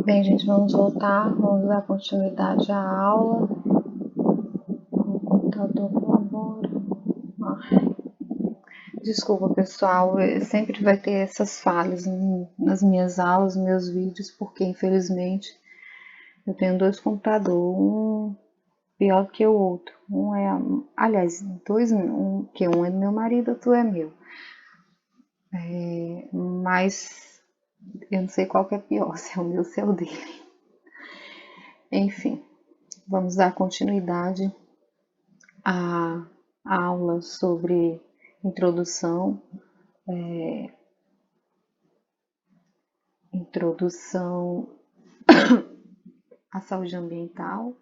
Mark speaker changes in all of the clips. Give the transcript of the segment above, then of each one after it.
Speaker 1: Bem, gente, vamos voltar, vamos dar continuidade à aula. O computador colabora. Desculpa, pessoal, sempre vai ter essas falhas nas minhas aulas, nos meus vídeos, porque infelizmente eu tenho dois computadores, um pior do que o outro. Aliás, dois, que um é do meu marido, outro é meu. Mas eu não sei qual que é pior, se é o meu ou se é o dele. Enfim, vamos dar continuidade a aula sobre introdução, introdução à saúde ambiental,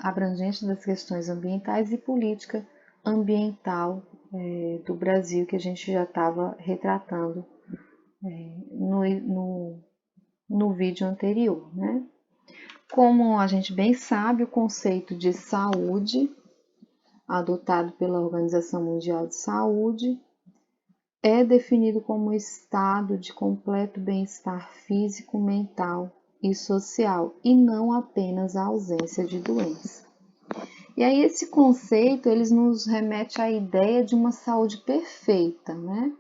Speaker 1: abrangente das questões ambientais e política ambiental do Brasil, que a gente já estava retratando no vídeo anterior, né? Como a gente bem sabe, o conceito de saúde, adotado pela Organização Mundial de Saúde, é definido como um estado de completo bem-estar físico, mental e social, e não apenas a ausência de doença. E aí esse conceito ele nos remete à ideia de uma saúde perfeita, né?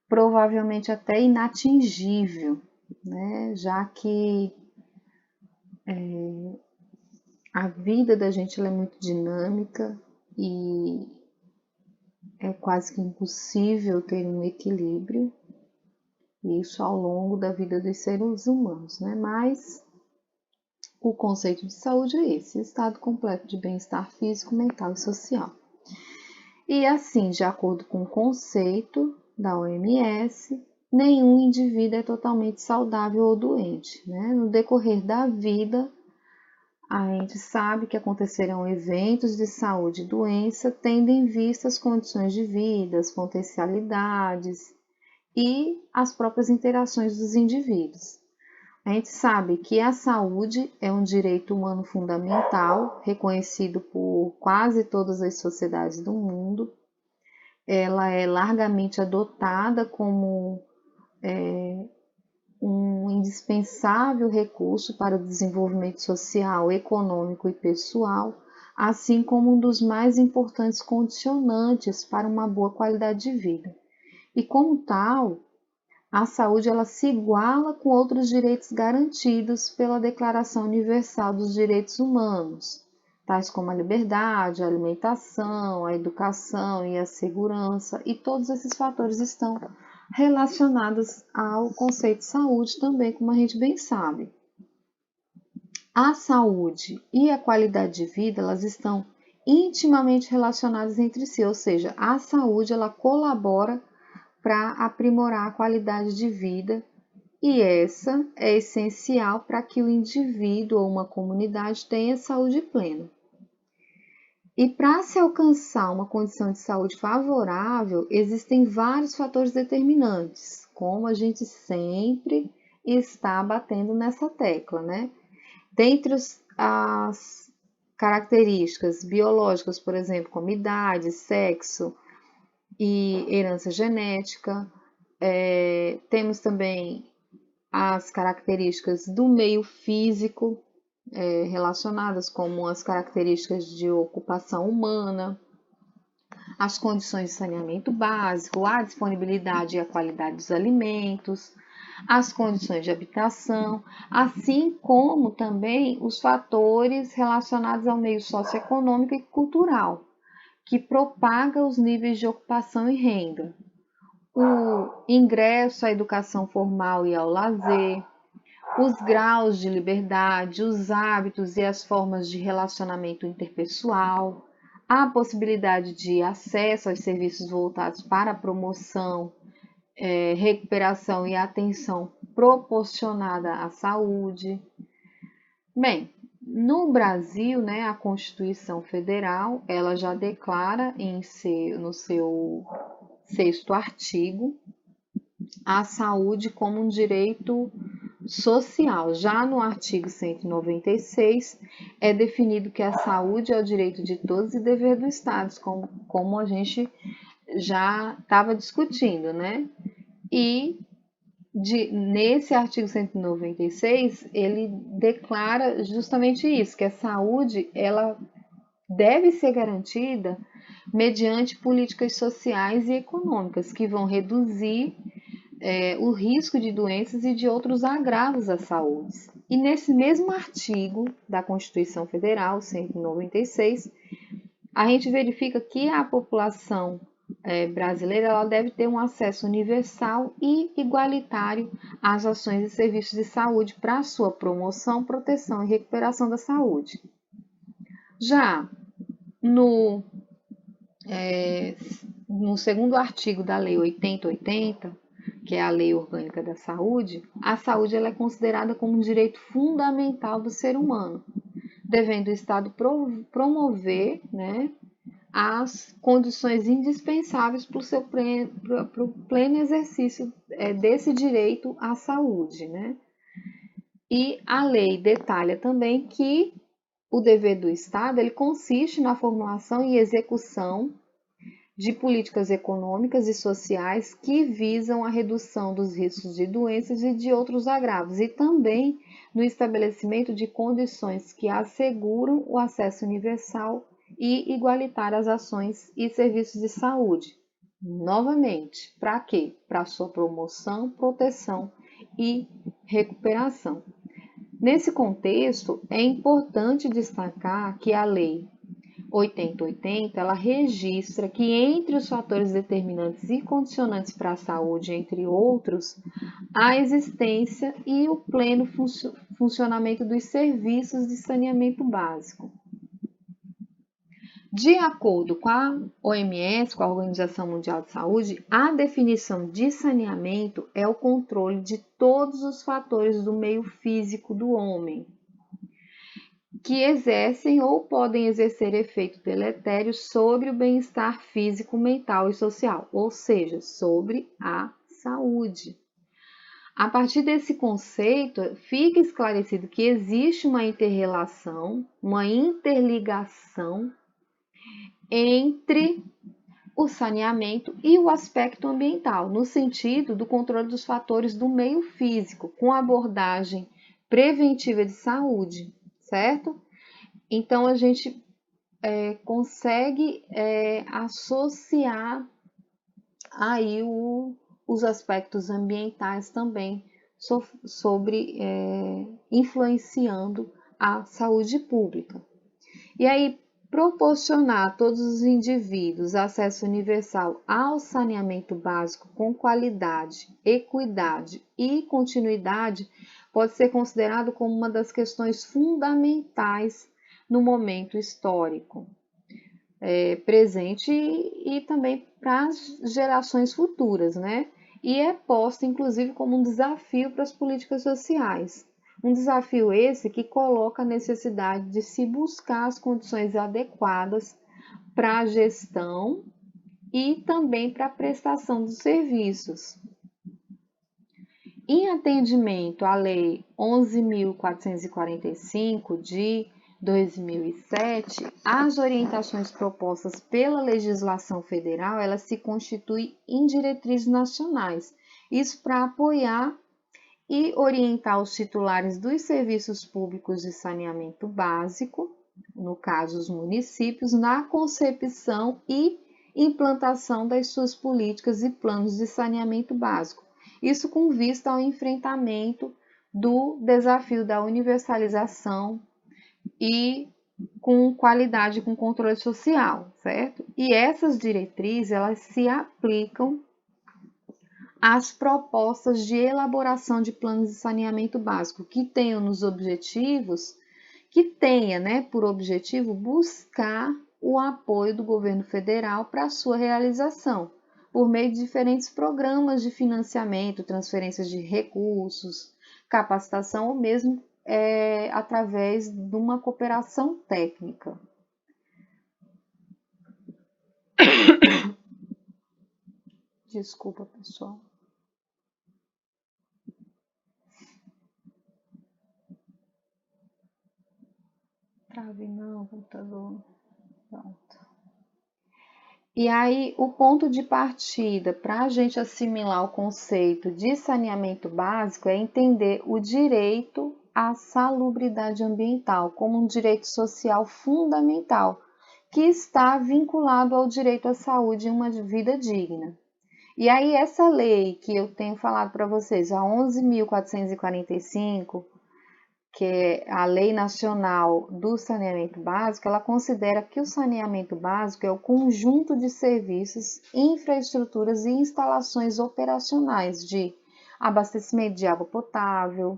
Speaker 1: Provavelmente até inatingível, né? Já que a vida da gente é muito dinâmica e é quase que impossível ter um equilíbrio, isso ao longo da vida dos seres humanos, né? Mas o conceito de saúde é esse, estado completo de bem-estar físico, mental e social. E assim, de acordo com o conceito da OMS, nenhum indivíduo é totalmente saudável ou doente, né? No decorrer da vida, a gente sabe que acontecerão eventos de saúde e doença, tendo em vista as condições de vida, as potencialidades e as próprias interações dos indivíduos. A gente sabe que a saúde é um direito humano fundamental, reconhecido por quase todas as sociedades do mundo. Ela é largamente adotada como um indispensável recurso para o desenvolvimento social, econômico e pessoal, assim como um dos mais importantes condicionantes para uma boa qualidade de vida. E como tal, a saúde ela se iguala com outros direitos garantidos pela Declaração Universal dos Direitos Humanos, tais como a liberdade, a alimentação, a educação e a segurança, e todos esses fatores estão relacionados ao conceito de saúde também, como a gente bem sabe. A saúde e a qualidade de vida, elas estão intimamente relacionadas entre si, ou seja, a saúde ela colabora para aprimorar a qualidade de vida e essa é essencial para que o indivíduo ou uma comunidade tenha saúde plena. E para se alcançar uma condição de saúde favorável, existem vários fatores determinantes, como a gente sempre está batendo nessa tecla, né? Dentre as características biológicas, por exemplo, como idade, sexo e herança genética, temos também as características do meio físico relacionadas, como as características de ocupação humana, as condições de saneamento básico, a disponibilidade e a qualidade dos alimentos, as condições de habitação, assim como também os fatores relacionados ao meio socioeconômico e cultural, que propaga os níveis de ocupação e renda, o ingresso à educação formal e ao lazer, os graus de liberdade, os hábitos e as formas de relacionamento interpessoal, a possibilidade de acesso aos serviços voltados para a promoção, recuperação e atenção proporcionada à saúde. Bem, no Brasil, né, a Constituição Federal, ela já declara no seu 6º artigo a saúde como um direito social. Já no artigo 196, é definido que a saúde é o direito de todos e dever do Estado, como a gente já estava discutindo, né? E Nesse artigo 196, ele declara justamente isso, que a saúde ela deve ser garantida mediante políticas sociais e econômicas que vão reduzir o risco de doenças e de outros agravos à saúde. E nesse mesmo artigo da Constituição Federal, 196, a gente verifica que a população brasileira ela deve ter um acesso universal e igualitário às ações e serviços de saúde para sua promoção, proteção e recuperação da saúde. Já no, no segundo artigo da Lei 8080, que é a Lei Orgânica da Saúde, a saúde ela é considerada como um direito fundamental do ser humano, devendo o Estado promover, né, as condições indispensáveis para o pleno exercício desse direito à saúde, né? E a lei detalha também que o dever do Estado ele consiste na formulação e execução de políticas econômicas e sociais que visam a redução dos riscos de doenças e de outros agravos, e também no estabelecimento de condições que asseguram o acesso universal e igualitário às ações e serviços de saúde. Novamente, para quê? Para sua promoção, proteção e recuperação. Nesse contexto, é importante destacar que a Lei 8080, ela registra que entre os fatores determinantes e condicionantes para a saúde, entre outros, a existência e o pleno funcionamento dos serviços de saneamento básico. De acordo com a OMS, com a Organização Mundial de Saúde, a definição de saneamento é o controle de todos os fatores do meio físico do homem, que exercem ou podem exercer efeito deletério sobre o bem-estar físico, mental e social, ou seja, sobre a saúde. A partir desse conceito, fica esclarecido que existe uma interrelação, uma interligação entre o saneamento e o aspecto ambiental, no sentido do controle dos fatores do meio físico, com abordagem preventiva de saúde, certo? Então, a gente consegue associar aí os aspectos ambientais também sobre influenciando a saúde pública. E aí, proporcionar a todos os indivíduos acesso universal ao saneamento básico com qualidade, equidade e continuidade pode ser considerado como uma das questões fundamentais no momento histórico presente e também para as gerações futuras, né? E é posta, inclusive, como um desafio para as políticas sociais. Um desafio esse que coloca a necessidade de se buscar as condições adequadas para a gestão e também para a prestação dos serviços. Em atendimento à Lei 11.445 de 2007, as orientações propostas pela legislação federal, elas se constituem em diretrizes nacionais. Isso para apoiar e orientar os titulares dos serviços públicos de saneamento básico, no caso os municípios, na concepção e implantação das suas políticas e planos de saneamento básico. Isso com vista ao enfrentamento do desafio da universalização e com qualidade, com controle social, certo? E essas diretrizes, elas se aplicam às propostas de elaboração de planos de saneamento básico, que tenham nos objetivos, que tenha, né, por objetivo buscar o apoio do governo federal para a sua realização, por meio de diferentes programas de financiamento, transferências de recursos, capacitação ou mesmo através de uma cooperação técnica. Desculpa, pessoal. Trave não, computador. Pronto. E aí, o ponto de partida para a gente assimilar o conceito de saneamento básico é entender o direito à salubridade ambiental como um direito social fundamental, que está vinculado ao direito à saúde e uma vida digna. E aí, essa lei que eu tenho falado para vocês, a 11.445, que é a Lei Nacional do Saneamento Básico, ela considera que o saneamento básico é o conjunto de serviços, infraestruturas e instalações operacionais de abastecimento de água potável,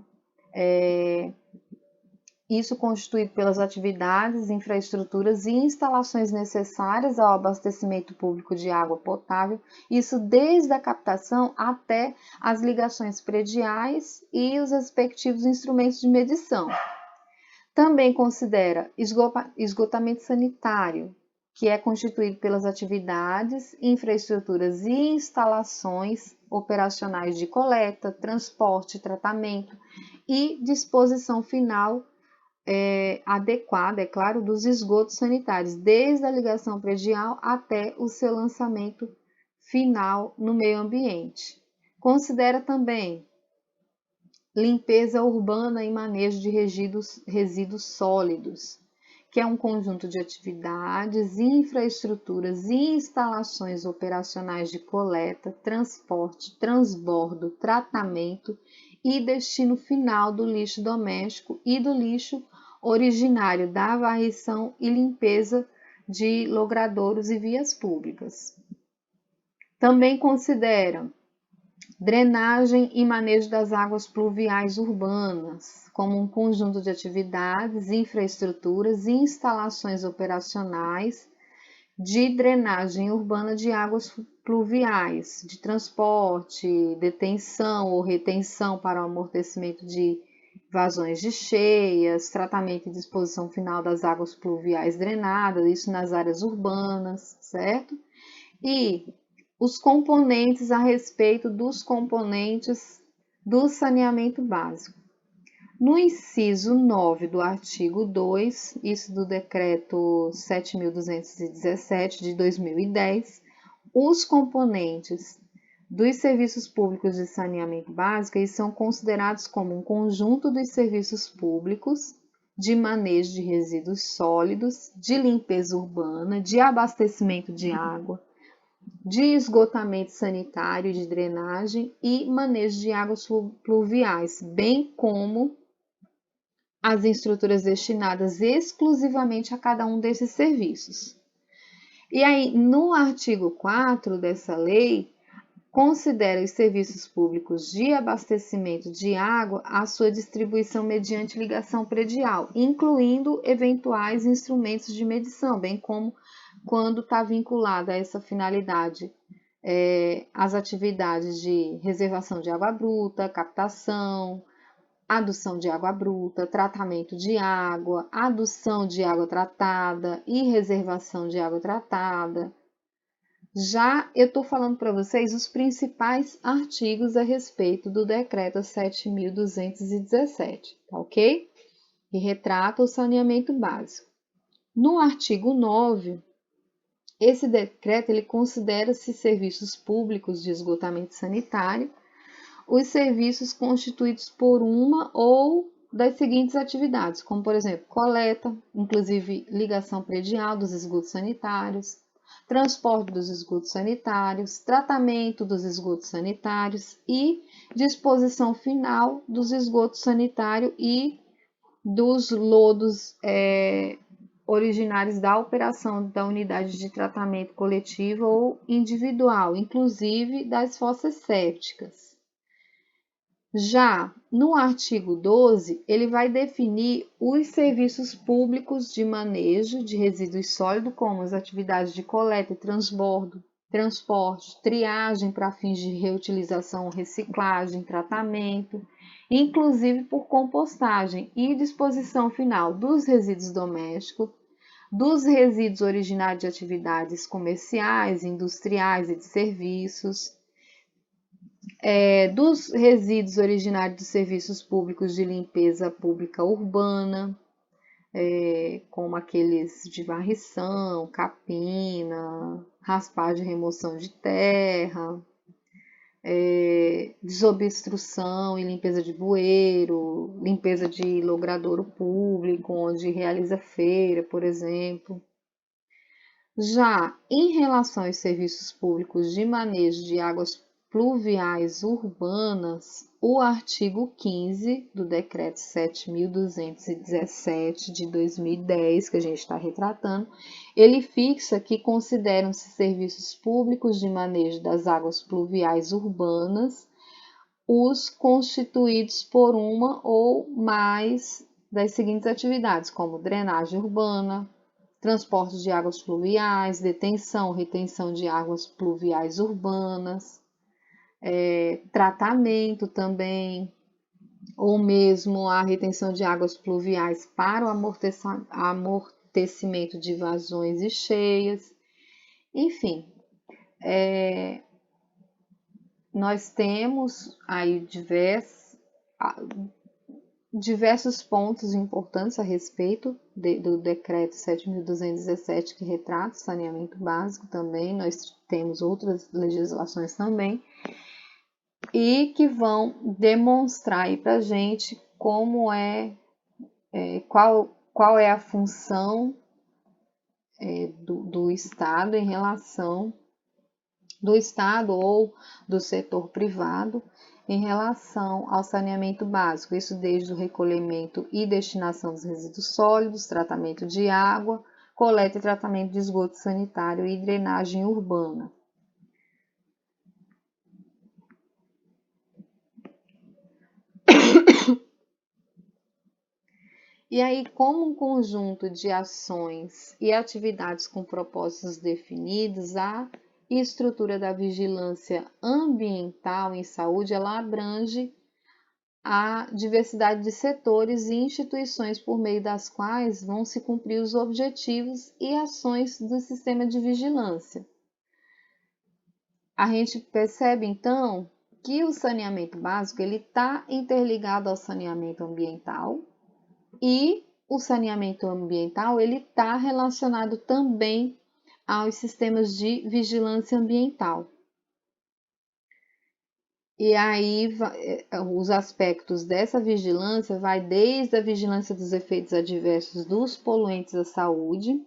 Speaker 1: isso constituído pelas atividades, infraestruturas e instalações necessárias ao abastecimento público de água potável, isso desde a captação até as ligações prediais e os respectivos instrumentos de medição. Também considera esgotamento sanitário, que é constituído pelas atividades, infraestruturas e instalações operacionais de coleta, transporte, tratamento e disposição final adequada, é claro, dos esgotos sanitários, desde a ligação predial até o seu lançamento final no meio ambiente. Considera também limpeza urbana e manejo de resíduos sólidos, que é um conjunto de atividades, infraestruturas e instalações operacionais de coleta, transporte, transbordo, tratamento e destino final do lixo doméstico e do lixo originário da varrição e limpeza de logradouros e vias públicas. Também considera drenagem e manejo das águas pluviais urbanas, como um conjunto de atividades, infraestruturas e instalações operacionais de drenagem urbana de águas pluviais, de transporte, detenção ou retenção para o amortecimento de vazões de cheias, tratamento e disposição final das águas pluviais drenadas, isso nas áreas urbanas, certo? E os componentes a respeito dos componentes do saneamento básico. No inciso 9 do artigo 2, isso do decreto 7.217 de 2010, os componentes dos serviços públicos de saneamento básico eles são considerados como um conjunto dos serviços públicos de manejo de resíduos sólidos, de limpeza urbana, de abastecimento de água, de esgotamento sanitário, de drenagem e manejo de águas pluviais, bem como as estruturas destinadas exclusivamente a cada um desses serviços. E aí, no artigo 4 dessa lei, considera os serviços públicos de abastecimento de água a sua distribuição mediante ligação predial, incluindo eventuais instrumentos de medição, bem como quando está vinculada a essa finalidade as atividades de reservação de água bruta, captação, adução de água bruta, tratamento de água, adução de água tratada e reservação de água tratada. Já eu estou falando para vocês os principais artigos a respeito do decreto 7.217, tá ok? Que retrata o saneamento básico. No artigo 9, esse decreto ele considera-se serviços públicos de esgotamento sanitário os serviços constituídos por uma ou das seguintes atividades, como por exemplo, coleta, inclusive ligação predial dos esgotos sanitários, transporte dos esgotos sanitários, tratamento dos esgotos sanitários e disposição final dos esgotos sanitários e dos lodos originários da operação da unidade de tratamento coletiva ou individual, inclusive das fossas sépticas. Já no artigo 12, ele vai definir os serviços públicos de manejo de resíduos sólidos, como as atividades de coleta e transbordo, transporte, triagem para fins de reutilização, reciclagem, tratamento, inclusive por compostagem e disposição final dos resíduos domésticos, dos resíduos originários de atividades comerciais, industriais e de serviços, dos resíduos originários dos serviços públicos de limpeza pública urbana, como aqueles de varrição, capina, raspagem e remoção de terra, desobstrução e limpeza de bueiro, limpeza de logradouro público, onde realiza feira, por exemplo. Já em relação aos serviços públicos de manejo de águas pluviais urbanas, o artigo 15 do Decreto 7.217 de 2010, que a gente está retratando, ele fixa que consideram-se serviços públicos de manejo das águas pluviais urbanas os constituídos por uma ou mais das seguintes atividades, como drenagem urbana, transporte de águas pluviais, detenção, retenção de águas pluviais urbanas, tratamento também, ou mesmo a retenção de águas pluviais para o amortecimento de vazões e cheias. Enfim, nós temos aí diversos pontos importantes a respeito do decreto 7.217, que retrata o saneamento básico também. Nós temos outras legislações também, e que vão demonstrar aí para a gente como qual é a função do Estado em relação do Estado ou do setor privado em relação ao saneamento básico, isso desde o recolhimento e destinação dos resíduos sólidos, tratamento de água, coleta e tratamento de esgoto sanitário e drenagem urbana. E aí, como um conjunto de ações e atividades com propósitos definidos, a estrutura da vigilância ambiental em saúde, ela abrange a diversidade de setores e instituições por meio das quais vão se cumprir os objetivos e ações do sistema de vigilância. A gente percebe, então, que o saneamento básico ele está interligado ao saneamento ambiental, e o saneamento ambiental ele está relacionado também aos sistemas de vigilância ambiental. E aí os aspectos dessa vigilância vai desde a vigilância dos efeitos adversos dos poluentes à saúde,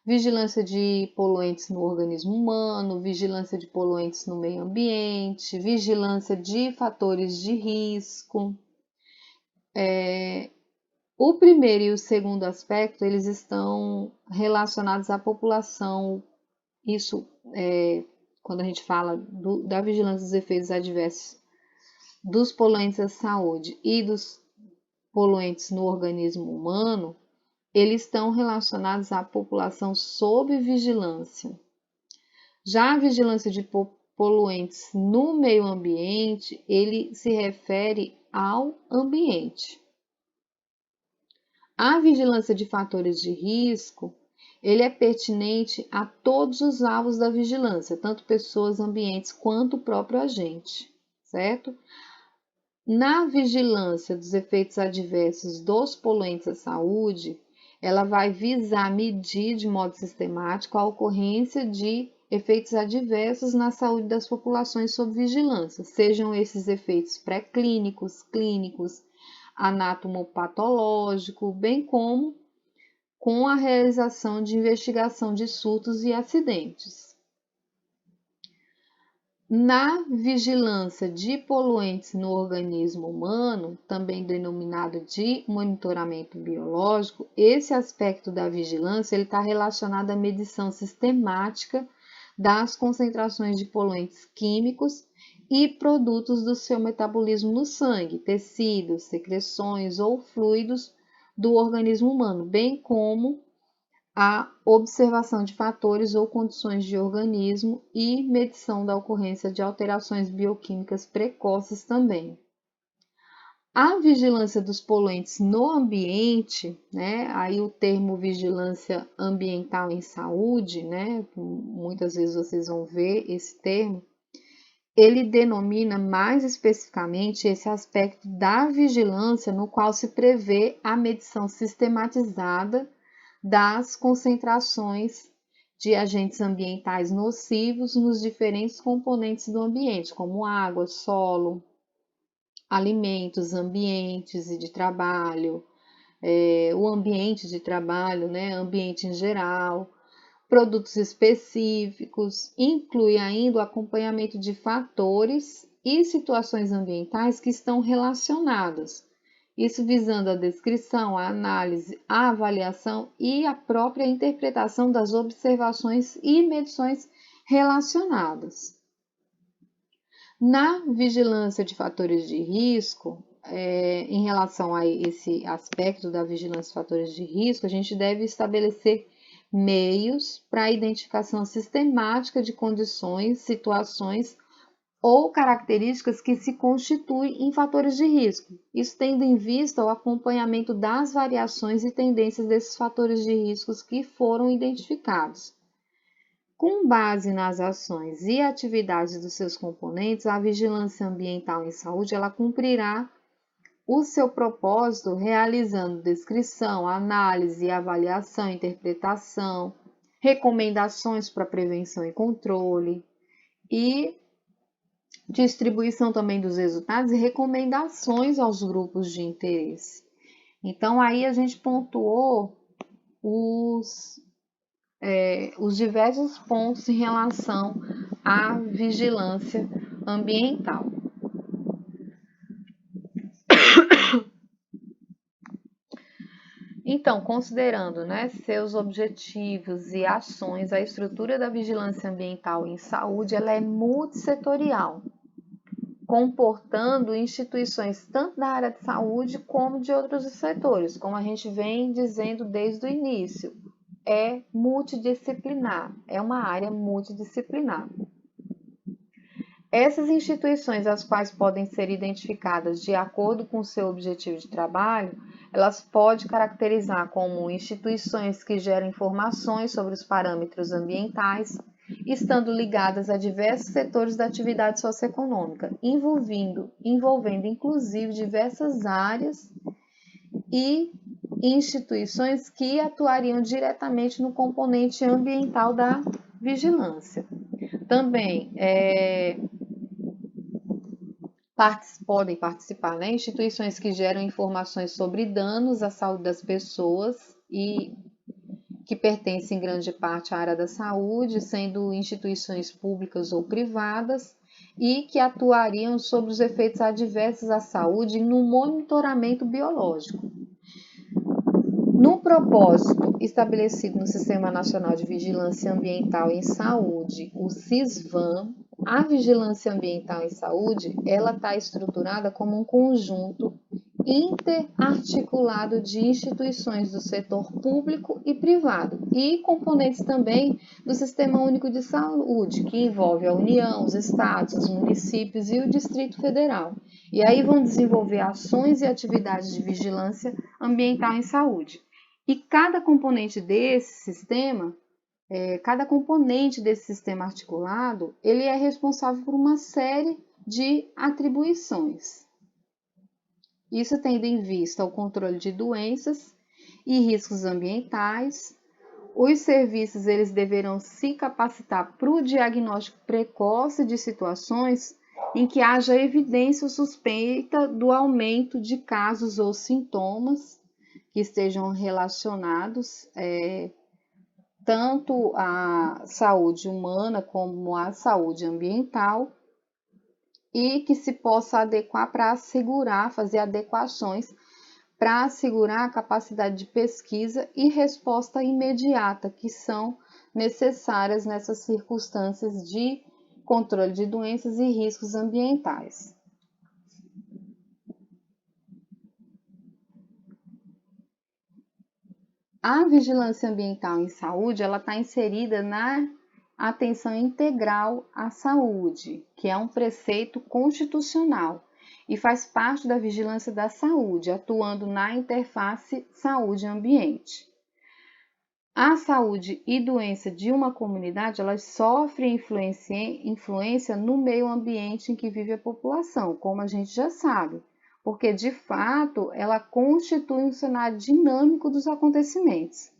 Speaker 1: vigilância de poluentes no organismo humano, vigilância de poluentes no meio ambiente, vigilância de fatores de risco. O primeiro e o segundo aspecto, eles estão relacionados à população. Isso quando a gente fala da vigilância dos efeitos adversos dos poluentes à saúde e dos poluentes no organismo humano, eles estão relacionados à população sob vigilância. Já a vigilância de poluentes no meio ambiente, ele se refere ao ambiente. A vigilância de fatores de risco, ele é pertinente a todos os alvos da vigilância, tanto pessoas, ambientes, quanto o próprio agente, certo? Na vigilância dos efeitos adversos dos poluentes à saúde, ela vai visar medir de modo sistemático a ocorrência de efeitos adversos na saúde das populações sob vigilância, sejam esses efeitos pré-clínicos, clínicos, anatomopatológico, bem como com a realização de investigação de surtos e acidentes. Na vigilância de poluentes no organismo humano, também denominado de monitoramento biológico, esse aspecto da vigilância está relacionado à medição sistemática das concentrações de poluentes químicos e produtos do seu metabolismo no sangue, tecidos, secreções ou fluidos do organismo humano, bem como a observação de fatores ou condições de organismo e medição da ocorrência de alterações bioquímicas precoces também. A vigilância dos poluentes no ambiente, né? Aí o termo vigilância ambiental em saúde, né? Muitas vezes vocês vão ver esse termo. Ele denomina mais especificamente esse aspecto da vigilância no qual se prevê a medição sistematizada das concentrações de agentes ambientais nocivos nos diferentes componentes do ambiente, como água, solo, alimentos, ambientes de trabalho, o ambiente de trabalho, né, ambiente em geral, produtos específicos, inclui ainda o acompanhamento de fatores e situações ambientais que estão relacionados. Isso visando a descrição, a análise, a avaliação e a própria interpretação das observações e medições relacionadas. Na vigilância de fatores de risco, em relação a esse aspecto da vigilância de fatores de risco, a gente deve estabelecer meios para a identificação sistemática de condições, situações ou características que se constituem em fatores de risco. Isso tendo em vista o acompanhamento das variações e tendências desses fatores de riscos que foram identificados. Com base nas ações e atividades dos seus componentes, a vigilância ambiental em saúde ela cumprirá o seu propósito realizando descrição, análise, avaliação, interpretação, recomendações para prevenção e controle e distribuição também dos resultados e recomendações aos grupos de interesse. Então, aí a gente pontuou os diversos pontos em relação à vigilância ambiental. Então, considerando, né, seus objetivos e ações, a estrutura da vigilância ambiental em saúde ela é multissetorial, comportando instituições tanto da área de saúde como de outros setores, como a gente vem dizendo desde o início. É multidisciplinar, é uma área multidisciplinar. Essas instituições, as quais podem ser identificadas de acordo com seu objetivo de trabalho, elas podem caracterizar como instituições que geram informações sobre os parâmetros ambientais, estando ligadas a diversos setores da atividade socioeconômica, envolvendo inclusive diversas áreas e instituições que atuariam diretamente no componente ambiental da vigilância. Também podem participar, né, instituições que geram informações sobre danos à saúde das pessoas e que pertencem em grande parte à área da saúde, sendo instituições públicas ou privadas, e que atuariam sobre os efeitos adversos à saúde no monitoramento biológico. No propósito estabelecido no Sistema Nacional de Vigilância Ambiental em Saúde, o SISVAM, a vigilância ambiental em saúde, ela está estruturada como um conjunto interarticulado de instituições do setor público e privado e componentes também do Sistema Único de Saúde, que envolve a União, os estados, os municípios e o Distrito Federal. E aí vão desenvolver ações e atividades de vigilância ambiental em saúde. E cada componente desse sistema articulado, ele é responsável por uma série de atribuições. Isso tendo em vista o controle de doenças e riscos ambientais. Os serviços eles deverão se capacitar para o diagnóstico precoce de situações em que haja evidência ou suspeita do aumento de casos ou sintomas que estejam relacionados tanto à saúde humana como à saúde ambiental e que se possa adequar para assegurar, fazer adequações para assegurar a capacidade de pesquisa e resposta imediata que são necessárias nessas circunstâncias de controle de doenças e riscos ambientais. A vigilância ambiental em saúde, ela está inserida na atenção integral à saúde, que é um preceito constitucional e faz parte da vigilância da saúde, atuando na interface saúde-ambiente. A saúde e doença de uma comunidade, elas sofrem influência no meio ambiente em que vive a população, como a gente já sabe, porque de fato ela constitui um cenário dinâmico dos acontecimentos.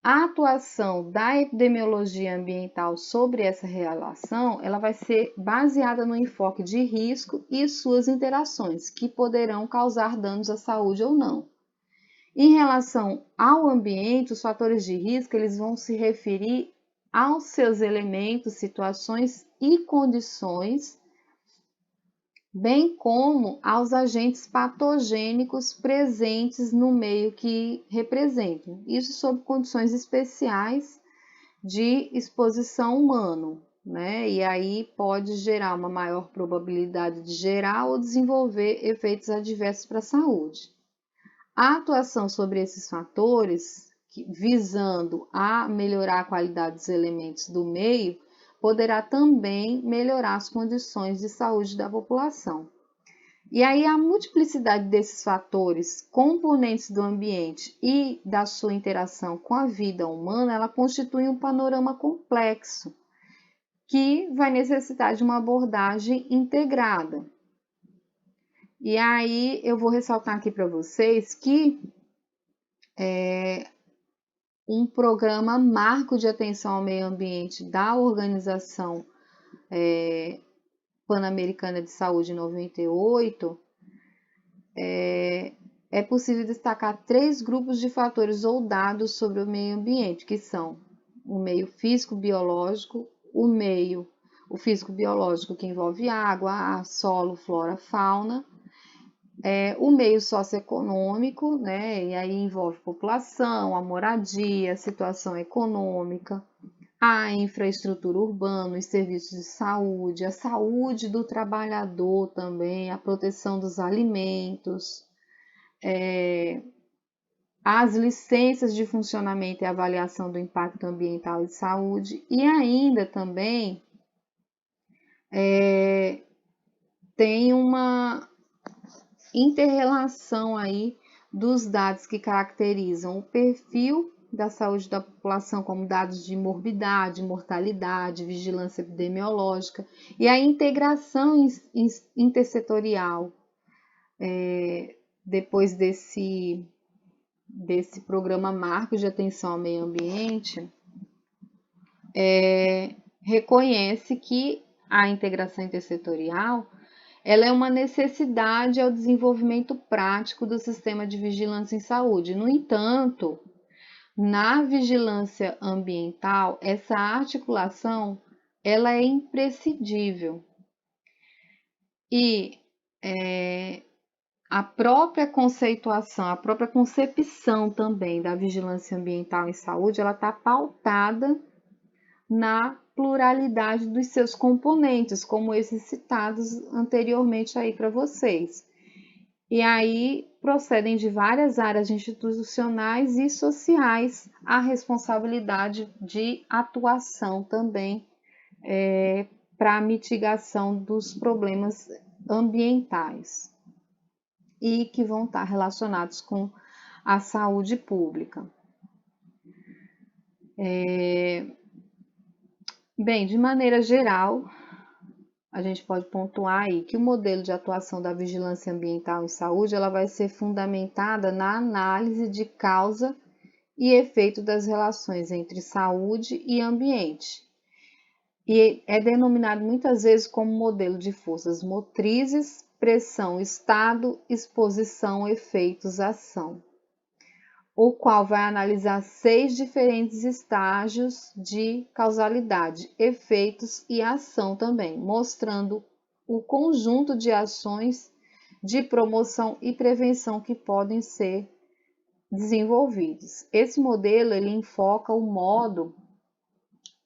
Speaker 1: A atuação da epidemiologia ambiental sobre essa relação, ela vai ser baseada no enfoque de risco e suas interações, que poderão causar danos à saúde ou não. Em relação ao ambiente, os fatores de risco, eles vão se referir aos seus elementos, situações e condições, bem como aos agentes patogênicos presentes no meio que representam. Isso sob condições especiais de exposição humana, né? E aí pode gerar uma maior probabilidade de gerar ou desenvolver efeitos adversos para a saúde. A atuação sobre esses fatores, visando a melhorar a qualidade dos elementos do meio, poderá também melhorar as condições de saúde da população. E aí a multiplicidade desses fatores, componentes do ambiente e da sua interação com a vida humana, ela constitui um panorama complexo que vai necessitar de uma abordagem integrada. E aí eu vou ressaltar aqui para vocês que um programa marco de atenção ao meio ambiente da Organização Pan-Americana de Saúde em 98, é possível destacar 3 grupos de fatores ou dados sobre o meio ambiente, que são o meio físico-biológico, o físico-biológico que envolve água, ar, solo, flora, fauna, o meio socioeconômico, né, e aí envolve população, a moradia, a situação econômica, a infraestrutura urbana, os serviços de saúde, a saúde do trabalhador também, a proteção dos alimentos, as licenças de funcionamento e avaliação do impacto ambiental e de saúde, e ainda também tem uma interrelação aí dos dados que caracterizam o perfil da saúde da população, como dados de morbidade, mortalidade, vigilância epidemiológica, e a integração intersetorial depois desse programa marco de atenção ao meio ambiente, reconhece que a integração intersetorial ela é uma necessidade ao desenvolvimento prático do sistema de vigilância em saúde. No entanto, na vigilância ambiental, essa articulação ela é imprescindível. E a própria conceituação, a própria concepção também da vigilância ambiental em saúde, ela está pautada na pluralidade dos seus componentes, como esses citados anteriormente aí para vocês. E aí procedem de várias áreas institucionais e sociais a responsabilidade de atuação também para a mitigação dos problemas ambientais e que vão estar relacionados com a saúde pública. Bem, de maneira geral, a gente pode pontuar aí que o modelo de atuação da vigilância ambiental em saúde ela vai ser fundamentada na análise de causa e efeito das relações entre saúde e ambiente. E é denominado muitas vezes como modelo de forças motrizes, pressão, estado, exposição, efeitos, ação, o qual vai analisar 6 diferentes estágios de causalidade, efeitos e ação também, mostrando o conjunto de ações de promoção e prevenção que podem ser desenvolvidos. Esse modelo ele enfoca o modo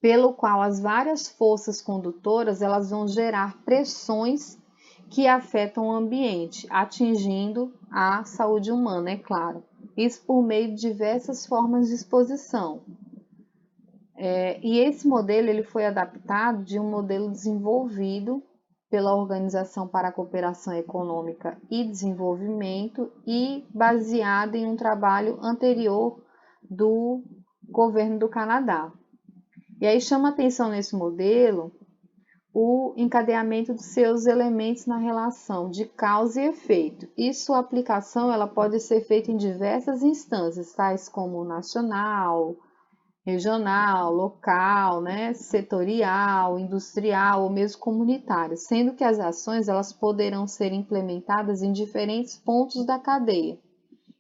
Speaker 1: pelo qual as várias forças condutoras elas vão gerar pressões que afetam o ambiente, atingindo a saúde humana, é claro. Isso por meio de diversas formas de exposição. E esse modelo ele foi adaptado de um modelo desenvolvido pela Organização para a Cooperação Econômica e Desenvolvimento e baseado em um trabalho anterior do governo do Canadá. E aí chama atenção nesse modelo o encadeamento dos seus elementos na relação de causa e efeito. E sua aplicação ela pode ser feita em diversas instâncias, tais como nacional, regional, local, né, setorial, industrial ou mesmo comunitária, sendo que as ações elas poderão ser implementadas em diferentes pontos da cadeia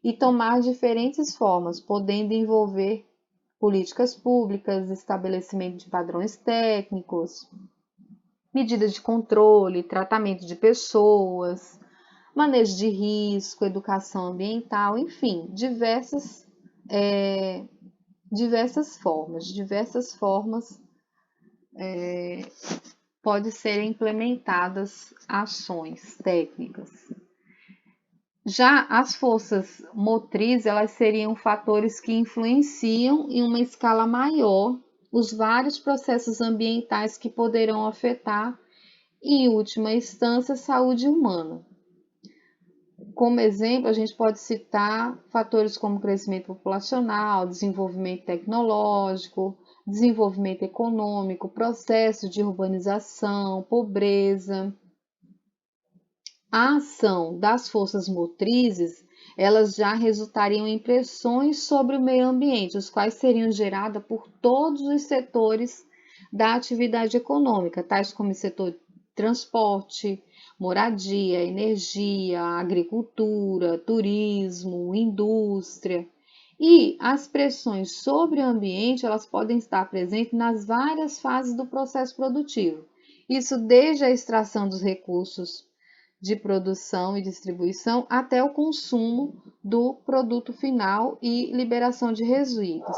Speaker 1: e tomar diferentes formas, podendo envolver políticas públicas, estabelecimento de padrões técnicos, medidas de controle, tratamento de pessoas, manejo de risco, educação ambiental, enfim, diversas formas podem ser implementadas ações técnicas. Já as forças motrizes, elas seriam fatores que influenciam em uma escala maior os vários processos ambientais que poderão afetar, em última instância, a saúde humana. Como exemplo, a gente pode citar fatores como crescimento populacional, desenvolvimento tecnológico, desenvolvimento econômico, processo de urbanização, pobreza. A ação das forças motrizes, elas já resultariam em pressões sobre o meio ambiente, os quais seriam geradas por todos os setores da atividade econômica, tais como o setor de transporte, moradia, energia, agricultura, turismo, indústria. E as pressões sobre o ambiente, elas podem estar presentes nas várias fases do processo produtivo. Isso desde a extração dos recursos de produção e distribuição até o consumo do produto final e liberação de resíduos.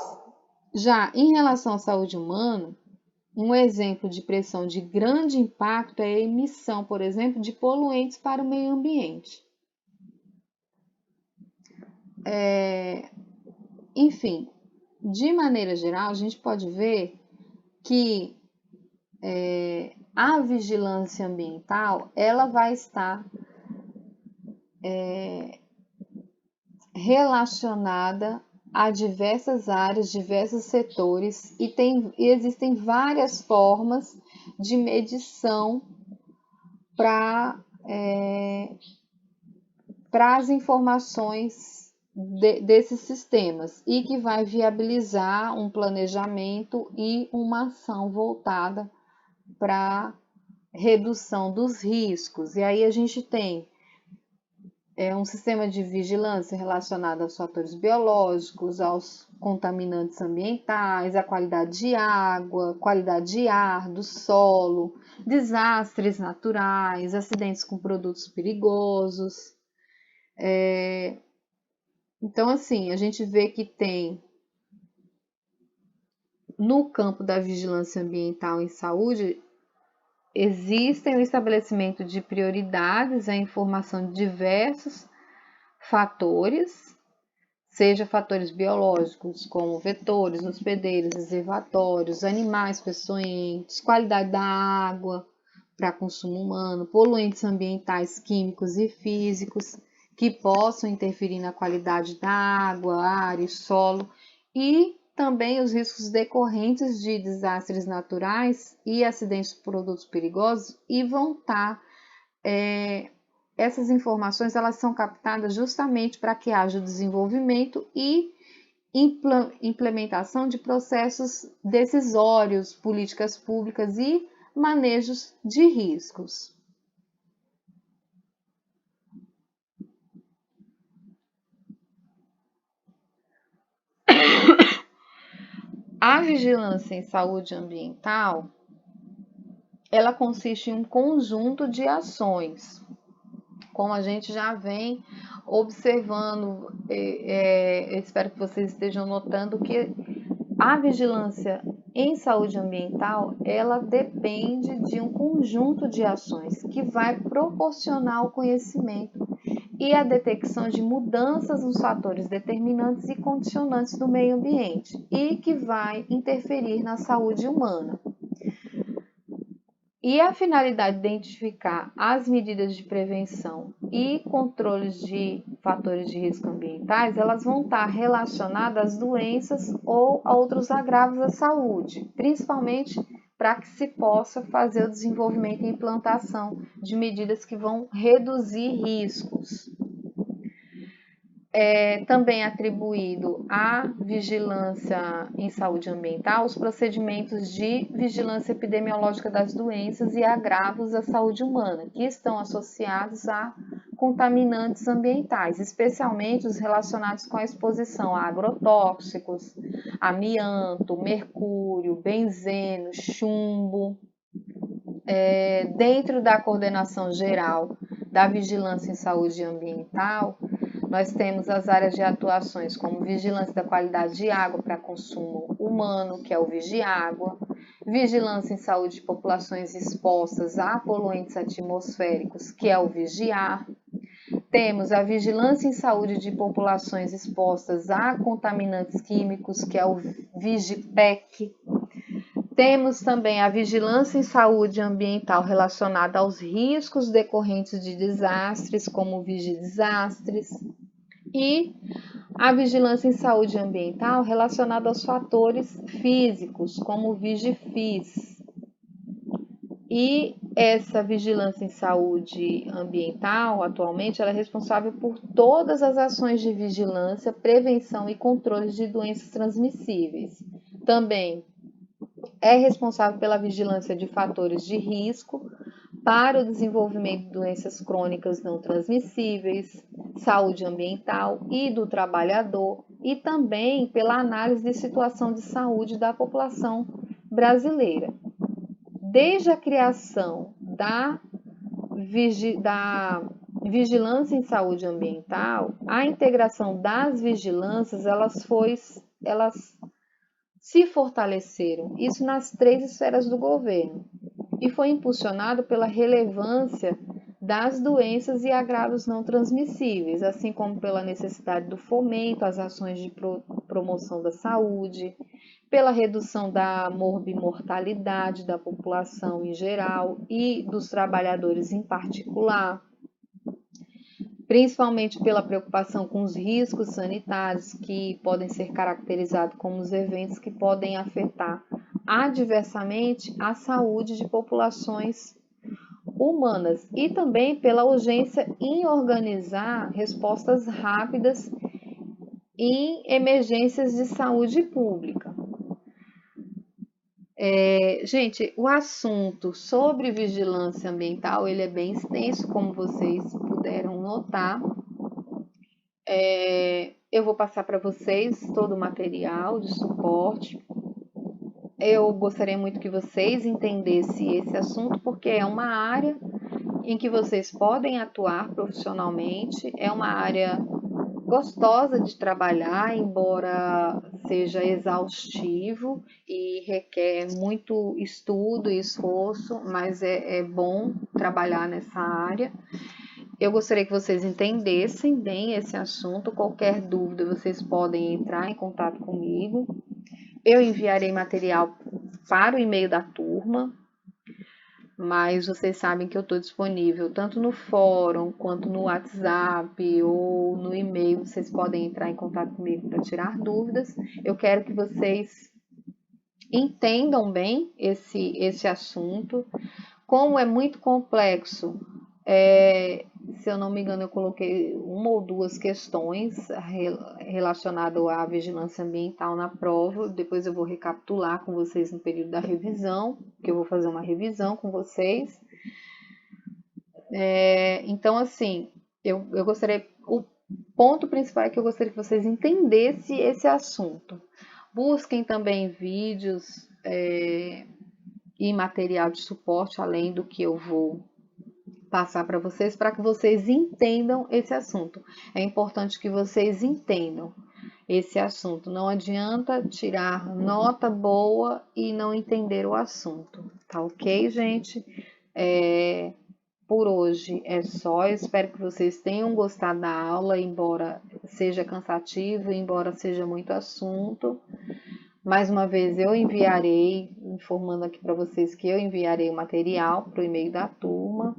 Speaker 1: Já em relação à saúde humana, um exemplo de pressão de grande impacto é a emissão, por exemplo, de poluentes para o meio ambiente. Enfim, de maneira geral, a gente pode ver que a vigilância ambiental ela vai estar relacionada a diversas áreas, diversos setores e existem várias formas de medição para as informações desses sistemas e que vai viabilizar um planejamento e uma ação voltada para redução dos riscos. E aí a gente tem um sistema de vigilância relacionado aos fatores biológicos, aos contaminantes ambientais, à qualidade de água, qualidade de ar, do solo, desastres naturais, acidentes com produtos perigosos. Então, assim, a gente vê que tem no campo da vigilância ambiental em saúde, existem o estabelecimento de prioridades, a informação de diversos fatores, seja fatores biológicos, como vetores, hospedeiros, reservatórios, animais peçonhentos, qualidade da água para consumo humano, poluentes ambientais químicos e físicos que possam interferir na qualidade da água, ar e solo, e também os riscos decorrentes de desastres naturais e acidentes de produtos perigosos, e vão estar essas informações elas são captadas justamente para que haja desenvolvimento e implementação de processos decisórios, políticas públicas e manejos de riscos. A vigilância em saúde ambiental, ela consiste em um conjunto de ações, como a gente já vem observando, espero que vocês estejam notando que a vigilância em saúde ambiental, ela depende de um conjunto de ações que vai proporcionar o conhecimento e a detecção de mudanças nos fatores determinantes e condicionantes do meio ambiente e que vai interferir na saúde humana. E a finalidade de identificar as medidas de prevenção e controles de fatores de risco ambientais, elas vão estar relacionadas às doenças ou a outros agravos à saúde, principalmente para que se possa fazer o desenvolvimento e implantação de medidas que vão reduzir riscos. também atribuído à vigilância em saúde ambiental os procedimentos de vigilância epidemiológica das doenças e agravos à saúde humana, que estão associados a contaminantes ambientais, especialmente os relacionados com a exposição a agrotóxicos, amianto, mercúrio, benzeno, chumbo. Dentro da coordenação geral da vigilância em saúde ambiental, nós temos as áreas de atuações como vigilância da qualidade de água para consumo humano, que é o Vigiágua, vigilância em saúde de populações expostas a poluentes atmosféricos, que é o Vigiar. Temos a vigilância em saúde de populações expostas a contaminantes químicos, que é o Vigipec. Temos também a vigilância em saúde ambiental relacionada aos riscos decorrentes de desastres, como o Vigidesastres, e a vigilância em saúde ambiental relacionada aos fatores físicos, como o Vigifis. E essa vigilância em saúde ambiental, atualmente, ela é responsável por todas as ações de vigilância, prevenção e controle de doenças transmissíveis. Também é responsável pela vigilância de fatores de risco para o desenvolvimento de doenças crônicas não transmissíveis, saúde ambiental e do trabalhador, e também pela análise de situação de saúde da população brasileira. Desde a criação da vigilância em saúde ambiental, a integração das vigilâncias, elas se fortaleceram, isso nas 3 esferas do governo, e foi impulsionado pela relevância das doenças e agravos não transmissíveis, assim como pela necessidade do fomento às ações de promoção da saúde, pela redução da morbimortalidade da população em geral e dos trabalhadores em particular, principalmente pela preocupação com os riscos sanitários que podem ser caracterizados como os eventos que podem afetar adversamente a saúde de populações humanas e também pela urgência em organizar respostas rápidas em emergências de saúde pública. Gente, o assunto sobre vigilância ambiental ele é bem extenso, como vocês puderam notar. Eu vou passar para vocês todo o material de suporte. Eu gostaria muito que vocês entendessem esse assunto, porque é uma área em que vocês podem atuar profissionalmente, é uma área gostosa de trabalhar, embora seja exaustivo e requer muito estudo e esforço, mas é bom trabalhar nessa área. Eu gostaria que vocês entendessem bem esse assunto. Qualquer dúvida, vocês podem entrar em contato comigo. Eu enviarei material para o e-mail da turma, mas vocês sabem que eu estou disponível tanto no fórum quanto no WhatsApp ou no e-mail. Vocês podem entrar em contato comigo para tirar dúvidas. Eu quero que vocês entendam bem esse assunto. Como é muito complexo, se eu não me engano, eu coloquei 1 ou 2 questões relacionadas à vigilância ambiental na prova. Depois eu vou recapitular com vocês no período da revisão, que eu vou fazer uma revisão com vocês. Então, assim, eu gostaria... O ponto principal é que eu gostaria que vocês entendessem esse assunto. Busquem também vídeos e material de suporte, além do que eu vou passar para que vocês entendam esse assunto. É importante que vocês entendam esse assunto. Não adianta tirar nota boa e não entender o assunto. Tá ok, gente? Por hoje é só. Eu espero que vocês tenham gostado da aula, embora seja cansativo, embora seja muito assunto. Mais uma vez eu enviarei, informando aqui para vocês que eu enviarei o material para o e-mail da turma.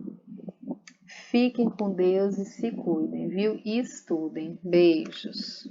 Speaker 1: Fiquem com Deus e se cuidem, viu? E estudem. Beijos.